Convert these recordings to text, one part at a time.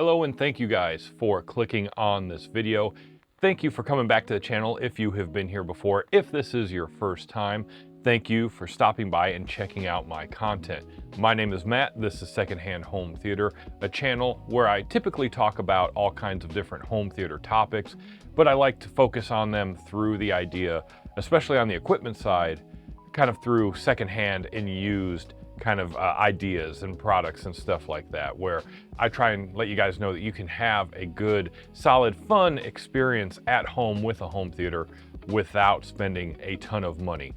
Hello and thank you guys for clicking on this video. Thank you for coming back to the channel if you have been here before. If this is your first time, thank you for stopping by and checking out my content. My name is Matt. This is Secondhand Home Theater, a channel where I typically talk about all kinds of different home theater topics, but I like to focus on them through the idea, especially on the equipment side, kind of through secondhand and used kind of ideas and products and stuff like that, where I try and let you guys know that you can have a good, solid, fun experience at home with a home theater without spending a ton of money.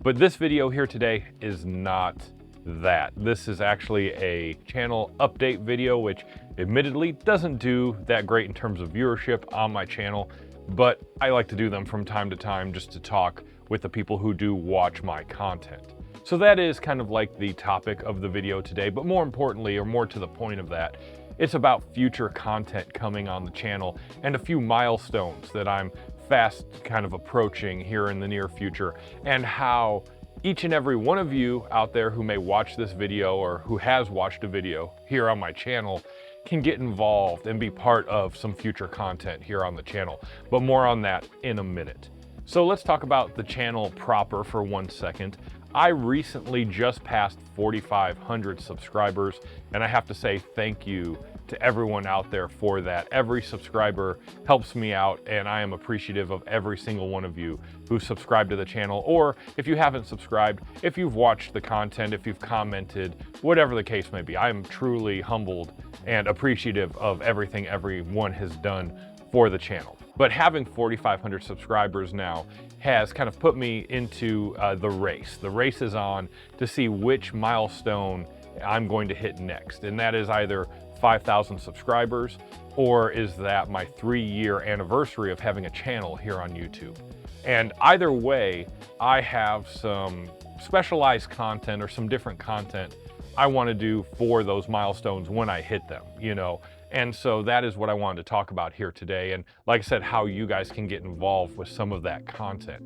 But this video here today is not that. This is actually a channel update video, which admittedly doesn't do that great in terms of viewership on my channel, but I like to do them from time to time just to talk with the people who do watch my content. So that is kind of like the topic of the video today, but more importantly, or more to the point of that, it's about future content coming on the channel and a few milestones that I'm fast kind of approaching here in the near future, and how each and every one of you out there who may watch this video or who has watched a video here on my channel can get involved and be part of some future content here on the channel. But more on that in a minute. So let's talk about the channel proper for 1 second. I recently just passed 4,500 subscribers, and I have to say thank you to everyone out there for that. Every subscriber helps me out, and I am appreciative of every single one of you who subscribed to the channel, or if you haven't subscribed, if you've watched the content, if you've commented, whatever the case may be. I am truly humbled and appreciative of everything everyone has done for the channel. But having 4,500 subscribers now has kind of put me into the race. The race is on to see which milestone I'm going to hit next. And that is either 5,000 subscribers, or is that my 3-year anniversary of having a channel here on YouTube. And either way, I have some specialized content or some different content I want to do for those milestones when I hit them, you know. And so that is what I wanted to talk about here today. And like I said, how you guys can get involved with some of that content.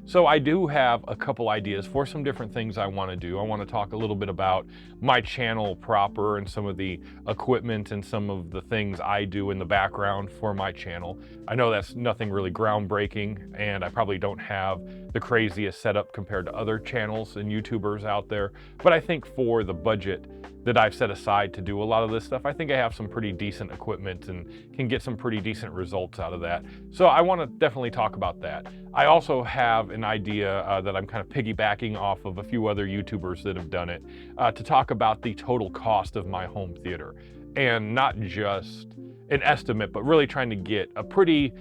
So I do have a couple ideas for some different things I want to do. I want to talk a little bit about my channel proper and some of the equipment and some of the things I do in the background for my channel. I know that's nothing really groundbreaking, and I probably don't have the craziest setup compared to other channels and YouTubers out there, but I think for the budget that I've set aside to do a lot of this stuff, I think I have some pretty decent equipment and can get some pretty decent results out of that. So I want to definitely talk about that. I also have an idea that I'm kind of piggybacking off of a few other YouTubers that have done it, to talk about the total cost of my home theater, and not just an estimate, but really trying to get a pretty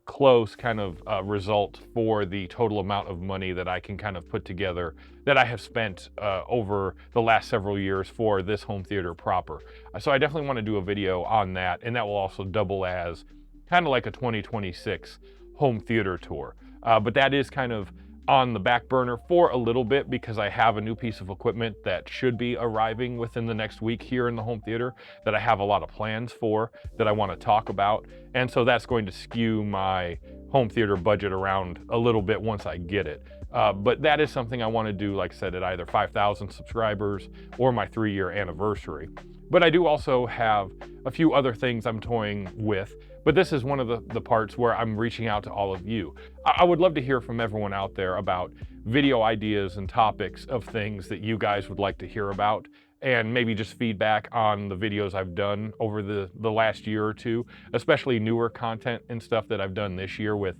close kind of result for the total amount of money that I can kind of put together that I have spent over the last several years for this home theater proper. So I definitely want to do a video on that, and that will also double as kind of like a 2026 home theater tour. But that is kind of on the back burner for a little bit, because I have a new piece of equipment that should be arriving within the next week here in the home theater that I have a lot of plans for that I want to talk about. And so that's going to skew my home theater budget around a little bit once I get it. But that is something I want to do, like I said, at either 5,000 subscribers or my 3-year anniversary. But I do also have a few other things I'm toying with, but this is one of the parts where I'm reaching out to all of you. I would love to hear from everyone out there about video ideas and topics of things that you guys would like to hear about, and maybe just feedback on the videos I've done over the last year or two, especially newer content and stuff that I've done this year with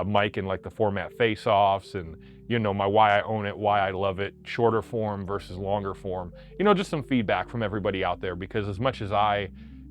Mike and like the format face-offs, and you know, my why I own it, why I love it, shorter form versus longer form. You know, just some feedback from everybody out there, because as much as I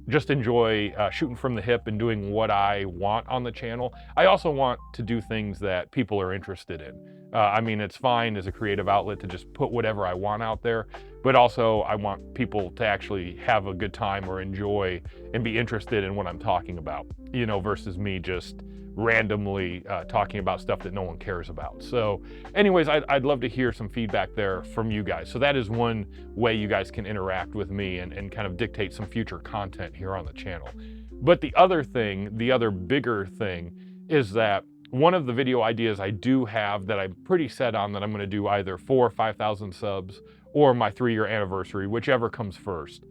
just enjoy shooting from the hip and doing what I want on the channel, I also want to do things that people are interested in. I mean, it's fine as a creative outlet to just put whatever I want out there, but also I want people to actually have a good time or enjoy and be interested in what I'm talking about, you know, versus me just randomly talking about stuff that no one cares about. So anyways, I'd love to hear some feedback there from you guys. So that is one way you guys can interact with me and kind of dictate some future content here on the channel. But the other thing, the other bigger thing, is that one of the video ideas I do have that I'm pretty set on that I'm going to do either for 5,000 subs or my 3-year anniversary, whichever comes first,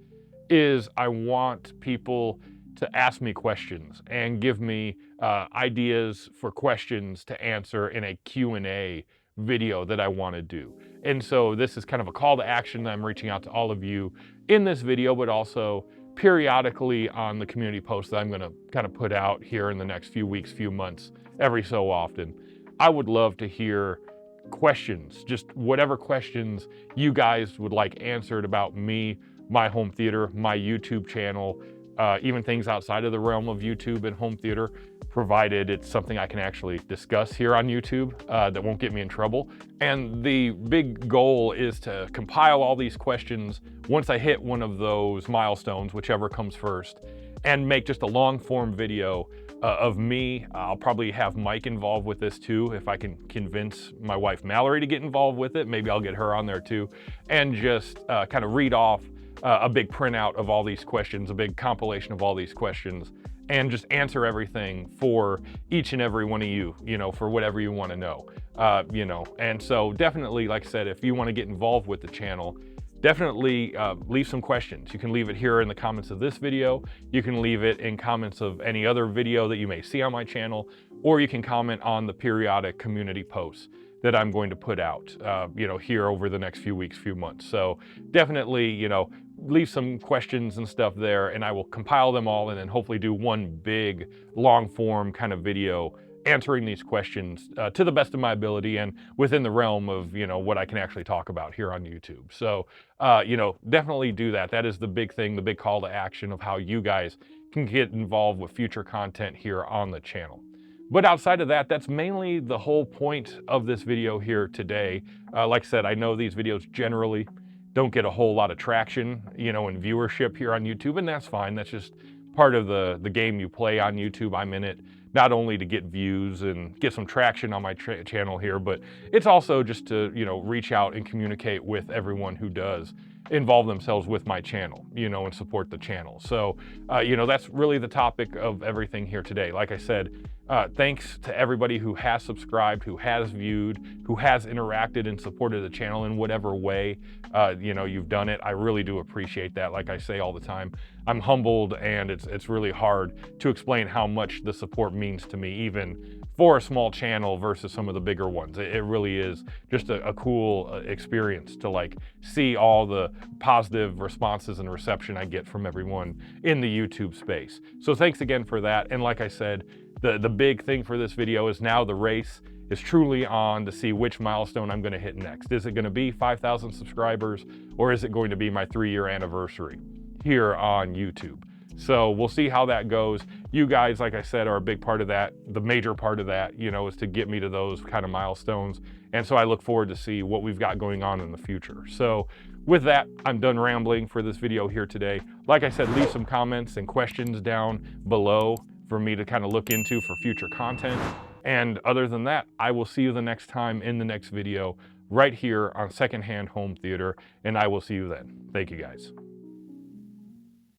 is I want people to ask me questions and give me ideas for questions to answer in a Q&A video that I want to do. And so this is kind of a call to action. I'm reaching out to all of you in this video, but also periodically on the community posts that I'm going to kind of put out here in the next few weeks, few months, every so often. I would love to hear questions, just whatever questions you guys would like answered about me, my home theater, my YouTube channel, even things outside of the realm of YouTube and home theater, provided it's something I can actually discuss here on YouTube that won't get me in trouble. And the big goal is to compile all these questions once I hit one of those milestones, whichever comes first, and make just a long form video of me. I'll probably have Mike involved with this too. If I can convince my wife Mallory to get involved with it, maybe I'll get her on there too, and just kind of read off a big printout of all these questions, a big compilation of all these questions, and just answer everything for each and every one of you, for whatever you want to know, And so definitely, like I said, if you want to get involved with the channel, definitely leave some questions. You can leave it here in the comments of this video. You can leave it in comments of any other video that you may see on my channel, or you can comment on the periodic community posts that I'm going to put out, here over the next few weeks, few months. So definitely, leave some questions and stuff there, and I will compile them all and then hopefully do one big long form kind of video answering these questions to the best of my ability and within the realm of, what I can actually talk about here on YouTube. So, definitely do that. That is the big thing, the big call to action of how you guys can get involved with future content here on the channel. But outside of that, that's mainly the whole point of this video here today. Like I said, I know these videos generally don't get a whole lot of traction, and viewership here on YouTube, and that's fine. That's just part of the game you play on YouTube. I'm in it not only to get views and get some traction on my channel here, but it's also just to, reach out and communicate with everyone who does involve themselves with my channel, and support the channel. So, that's really the topic of everything here today. Like I said, thanks to everybody who has subscribed, who has viewed, who has interacted and supported the channel in whatever way, you've done it. I really do appreciate that. Like I say all the time, I'm humbled, and it's really hard to explain how much the support means to me, even for a small channel versus some of the bigger ones. It really is just a cool experience to see all the positive responses and reception I get from everyone in the YouTube space. So thanks again for that. And like I said, the big thing for this video is now the race is truly on to see which milestone I'm gonna hit next. Is it gonna be 5,000 subscribers, or is it going to be my 3-year anniversary here on YouTube? So we'll see how that goes. You guys, like I said, are a big part of that. The major part of that, is to get me to those kind of milestones. And so I look forward to see what we've got going on in the future. So with that, I'm done rambling for this video here today. Like I said, leave some comments and questions down below for me to kind of look into for future content. And other than that, I will see you the next time in the next video right here on Secondhand Home Theater, and I will see you then. Thank you guys.